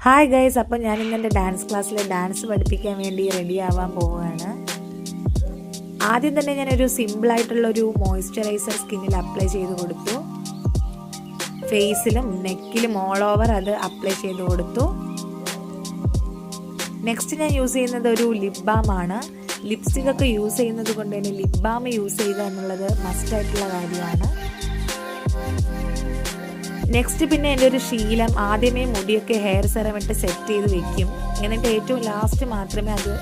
Hi guys, അപ്പോൾ ഞാൻ ഇന്ന് എൻ്റെ ഡാൻസ് ക്ലാസ്സിൽ ഡാൻസ് പഠിപ്പിക്കാൻ വേണ്ടി റെഡി ആവാൻ പോവുകയാണ്. ആദ്യം തന്നെ ഞാനൊരു സിമ്പിളായിട്ടുള്ളൊരു മോയ്സ്ചറൈസർ സ്കിന്നിൽ അപ്ലൈ ചെയ്ത് കൊടുത്തു. ഫേസിലും നെക്കിലും ഓൾ ഓവർ അത് അപ്ലൈ ചെയ്ത് കൊടുത്തു. നെക്സ്റ്റ് ഞാൻ യൂസ് ചെയ്യുന്നത് ഒരു ലിപ് ബാം ആണ്. ലിപ്സ്റ്റിക് ഒക്കെ യൂസ് ചെയ്യുന്നത് കൊണ്ട് തന്നെ ലിപ് ബാം യൂസ് ചെയ്യുക എന്നുള്ളത് മസ്റ്റായിട്ടുള്ള കാര്യമാണ്. നെക്സ്റ്റ് പിന്നെ എൻ്റെ ഒരു ശീലം, ആദ്യമേ മുടിയൊക്കെ ഹെയർ സെറം ഇട്ട് സെറ്റ് ചെയ്ത് വെക്കും. എന്നിട്ട് ഏറ്റവും ലാസ്റ്റ് മാത്രമേ അത്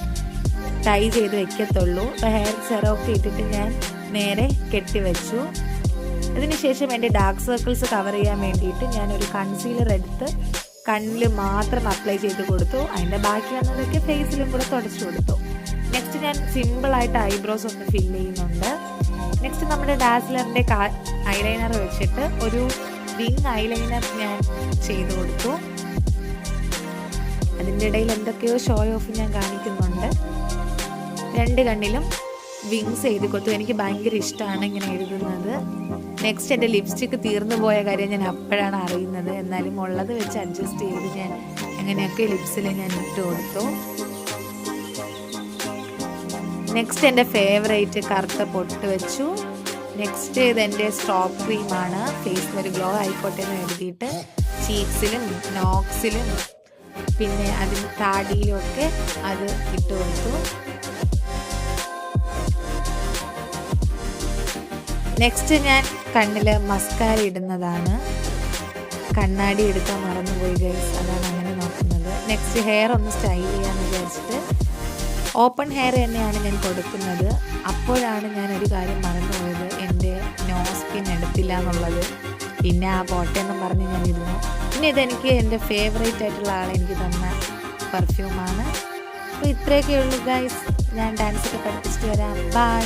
ടൈ ചെയ്ത് വെക്കത്തുള്ളൂ. അപ്പോൾ ഹെയർ സെറം ഒക്കെ ഇട്ടിട്ട് ഞാൻ നേരെ കെട്ടിവെച്ചു. അതിനുശേഷം എൻ്റെ ഡാർക്ക് സർക്കിൾസ് കവർ ചെയ്യാൻ വേണ്ടിയിട്ട് ഞാനൊരു കൺസീലർ എടുത്ത് കണ്ണിൽ മാത്രം അപ്ലൈ ചെയ്ത് കൊടുത്തു. അതിൻ്റെ ബാക്കി വന്നതൊക്കെ ഫേസിലും കൂടെ തുടച്ചു കൊടുത്തു. നെക്സ്റ്റ് ഞാൻ സിമ്പിളായിട്ട് ഐബ്രോസ് ഒന്ന് ഫില്ല് ചെയ്യുന്നുണ്ട്. നെക്സ്റ്റ് നമ്മുടെ ഡാസ്ലറിൻ്റെ ഐലൈനർ വെച്ചിട്ട് ഒരു വിങ് ഐലൈനർ ഞാൻ ചെയ്ത് കൊടുത്തു. അതിൻ്റെ ഇടയിൽ എന്തൊക്കെയോ ഷോ ഓഫ് ഞാൻ കാണിക്കുന്നുണ്ട്. രണ്ട് കണ്ണിലും വിങ്സ് ചെയ്ത് കൊടുത്തു. എനിക്ക് ഭയങ്കര ഇഷ്ടമാണ് ഇങ്ങനെ എഴുതുന്നത്. നെക്സ്റ്റ് എൻ്റെ ലിപ്സ്റ്റിക്ക് തീർന്നു പോയ കാര്യം ഞാൻ അപ്പോഴാണ് അറിയുന്നത്. എന്നാലും ഉള്ളത് വെച്ച് അഡ്ജസ്റ്റ് ചെയ്ത് ഞാൻ എങ്ങനെയൊക്കെ ലിപ്സിൽ ഞാൻ ഇട്ട് കൊടുത്തു. നെക്സ്റ്റ് എൻ്റെ ഫേവറേറ്റ് കറുത്ത പൊട്ട് വെച്ചു. നെക്സ്റ്റ് ഇതെൻ്റെ സ്ട്രോപ്പ് ക്രീമാണ്. ഫേസിലൊരു ഗ്ലോ ആയിക്കോട്ടെ എന്ന് എഴുതിയിട്ട് ചീക്സിലും നോക്സിലും പിന്നെ അതിന് താടിയിലും ഒക്കെ അത് ഇട്ട് കൊടുത്തു. നെക്സ്റ്റ് ഞാൻ കണ്ണിൽ മസ്കാര ഇടുന്നതാണ്. കണ്ണാടി എടുക്കാൻ മറന്നുപോയി ഗൈസ്, അതാണ് അങ്ങനെ നോക്കുന്നത്. നെക്സ്റ്റ് ഹെയർ ഒന്ന് സ്റ്റൈൽ ചെയ്യാമെന്ന് വിചാരിച്ചിട്ട് ഓപ്പൺ ഹെയർ തന്നെയാണ് ഞാൻ കൊടുക്കുന്നത്. അപ്പോഴാണ് ഞാനൊരു കാര്യം മറന്നുപോയത്, എൻ്റെ നോസ് പിൻ എടുത്തില്ല എന്നുള്ളത്. പിന്നെ ആ പോട്ടെന്നും പറഞ്ഞ് ഞാൻ ഇരുന്നു. പിന്നെ ഇതെനിക്ക് എൻ്റെ ഫേവറേറ്റ് ആയിട്ടുള്ള ആളെനിക്ക് തന്ന പെർഫ്യൂമാണ്. അപ്പോൾ ഇത്രയൊക്കെ ഉള്ളൂ ഗൈസ്. ഞാൻ ഡാൻസൊക്കെ പഠിപ്പിച്ചിട്ട് വരാം. ബൈ.